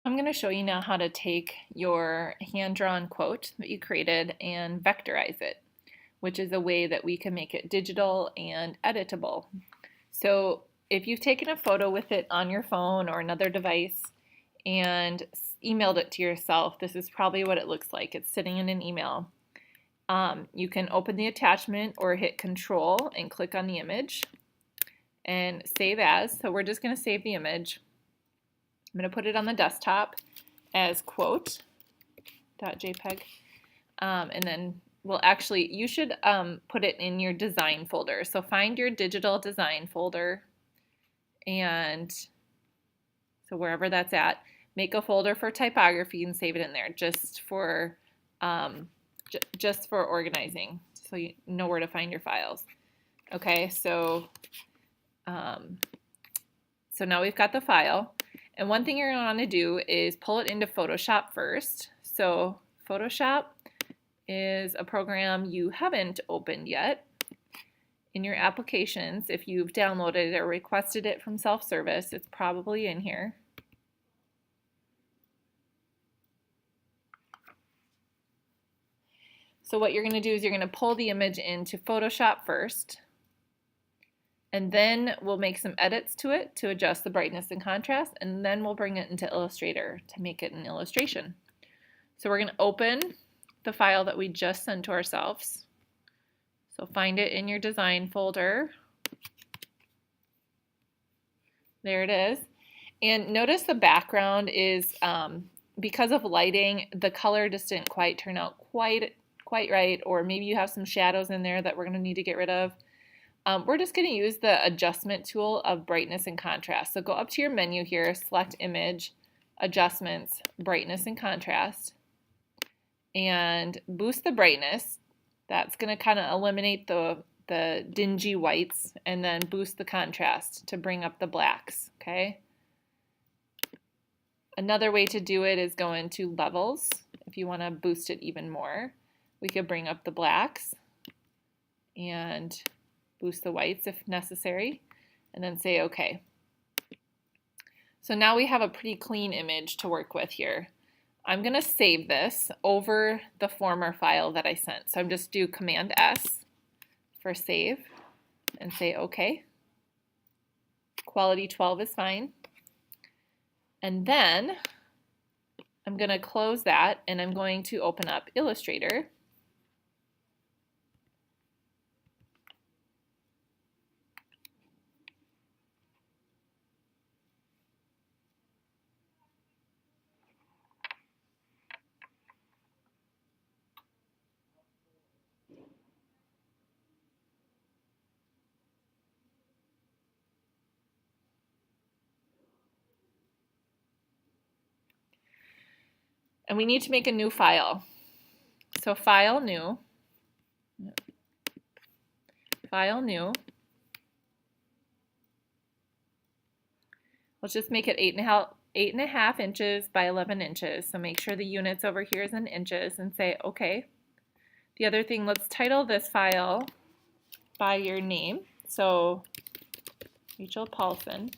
I'm going to show you now how to take your hand-drawn quote that you created and vectorize it, which is a way that we can make it digital and editable. So if you've taken a photo with it on your phone or another device and emailed it to yourself, this is probably what it looks like. It's sitting in an email. You can open the attachment or hit Control and click on the image and save as. So we're just going to save the image. I'm going to put it on the desktop as quote.jpg, and then you should put it in your design folder. So find your digital design folder, and so wherever that's at, make a folder for typography and save it in there just for organizing, so you know where to find your files. Okay, so now we've got the file. And one thing you're going to want to do is pull it into Photoshop first. So Photoshop is a program you haven't opened yet. In your applications, if you've downloaded it or requested it from self-service, it's probably in here. So what you're going to do is you're going to pull the image into Photoshop first. And then we'll make some edits to it to adjust the brightness and contrast, and then we'll bring it into Illustrator to make it an illustration. So we're going to open the file that we just sent to ourselves. So find it in your design folder. There it is. And notice the background is, because of lighting, the color just didn't quite turn out quite right, or maybe you have some shadows in there that we're going to need to get rid of. We're just going to use the adjustment tool of brightness and contrast. So go up to your menu here, select Image, Adjustments, Brightness and Contrast, and boost the brightness. That's going to kind of eliminate the dingy whites, and then boost the contrast to bring up the blacks, okay? Another way to do it is go into Levels. If you want to boost it even more, we could bring up the blacks and boost the whites if necessary, and then say OK. So now we have a pretty clean image to work with here. I'm going to save this over the former file that I sent. So I'm just do Command S for save and say OK. Quality 12 is fine. And then I'm going to close that, and I'm going to open up Illustrator. And we need to make a new file. So File, New. File, New. Let's just make it 8.5 inches by 11 inches. So make sure the units over here is in inches and say OK. The other thing, let's title this file by your name. So Rachel Paulson,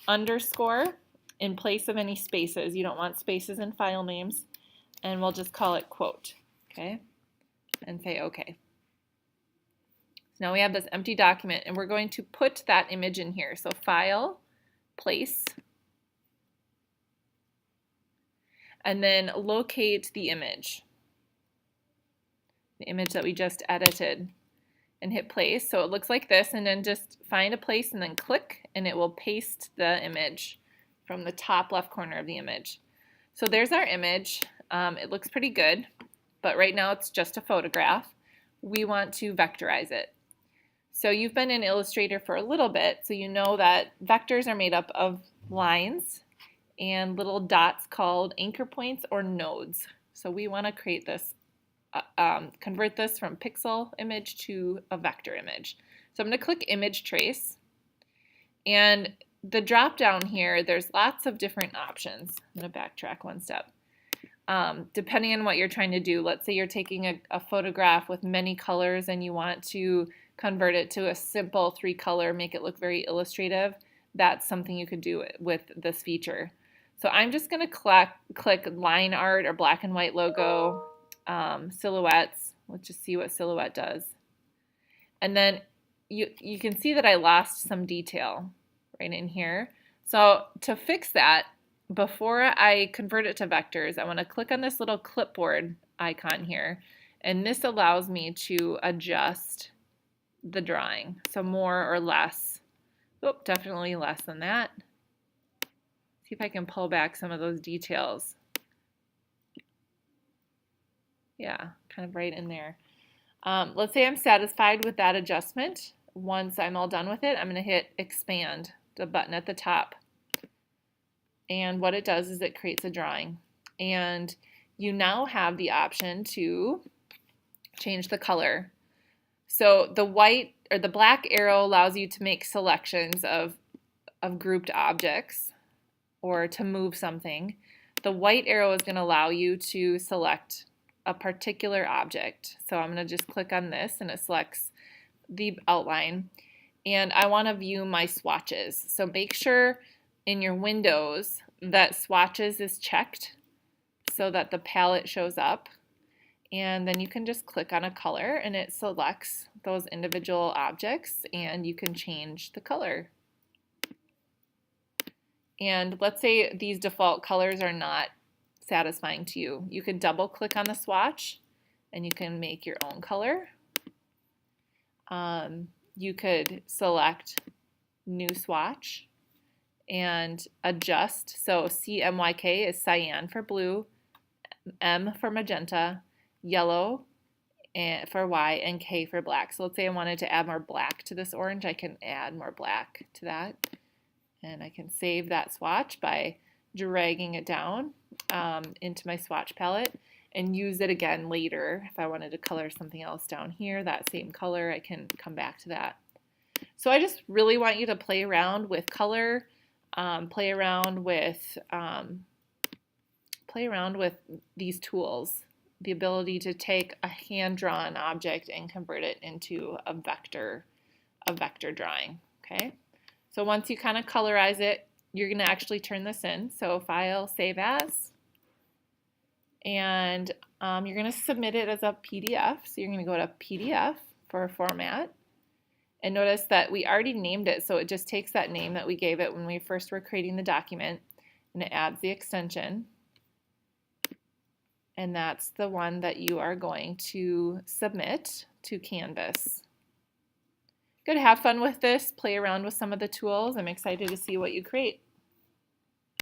underscore in place of any spaces. You don't want spaces in file names. And we'll just call it quote, okay? And say OK. So now we have this empty document, and we're going to put that image in here. So File, Place, and then locate the image that we just edited, and hit place. So it looks like this, and then just find a place and then click, and it will paste the image from the top left corner of the image. So there's our image. It looks pretty good, but right now it's just a photograph. We want to vectorize it. So you've been in Illustrator for a little bit, so you know that vectors are made up of lines and little dots called anchor points or nodes. So we want to create this, convert this from pixel image to a vector image. So I'm going to click Image Trace, and the drop down here, there's lots of different options. I'm going to backtrack one step. Depending on what you're trying to do, let's say you're taking a photograph with many colors and you want to convert it to a simple 3-color, make it look very illustrative. That's something you could do with this feature. So I'm just going to click line art or black and white logo, silhouettes. Let's just see what silhouette does. And then you can see that I lost some detail right in here. So to fix that, before I convert it to vectors, I want to click on this little clipboard icon here. And this allows me to adjust the drawing. So more or less. Oh, definitely less than that. See if I can pull back some of those details. Yeah, kind of right in there. Let's say I'm satisfied with that adjustment. Once I'm all done with it, I'm going to hit expand, the button at the top. And what it does is it creates a drawing. And you now have the option to change the color. So the white or the black arrow allows you to make selections of grouped objects or to move something. The white arrow is going to allow you to select a particular object. So I'm going to just click on this and it selects the outline. And I want to view my swatches. So make sure in your windows that swatches is checked so that the palette shows up. And then you can just click on a color and it selects those individual objects and you can change the color. And let's say these default colors are not satisfying to you. You could double click on the swatch and you can make your own color. You could select new swatch and adjust. So CMYK is cyan for blue, M for magenta, yellow for white, and K for black. So let's say I wanted to add more black to this orange. I can add more black to that. And I can save that swatch by dragging it down into my swatch palette and use it again later. If I wanted to color something else down here, that same color, I can come back to that. So I just really want you to play around with color, play around with these tools, the ability to take a hand-drawn object and convert it into a vector drawing. Okay. So once you kind of colorize it, you're going to actually turn this in. So File, Save As, and you're going to submit it as a PDF. So you're going to go to PDF for format. And notice that we already named it, so it just takes that name that we gave it when we first were creating the document, and it adds the extension. And that's the one that you are going to submit to Canvas. Good, have fun with this, play around with some of the tools. I'm excited to see what you create.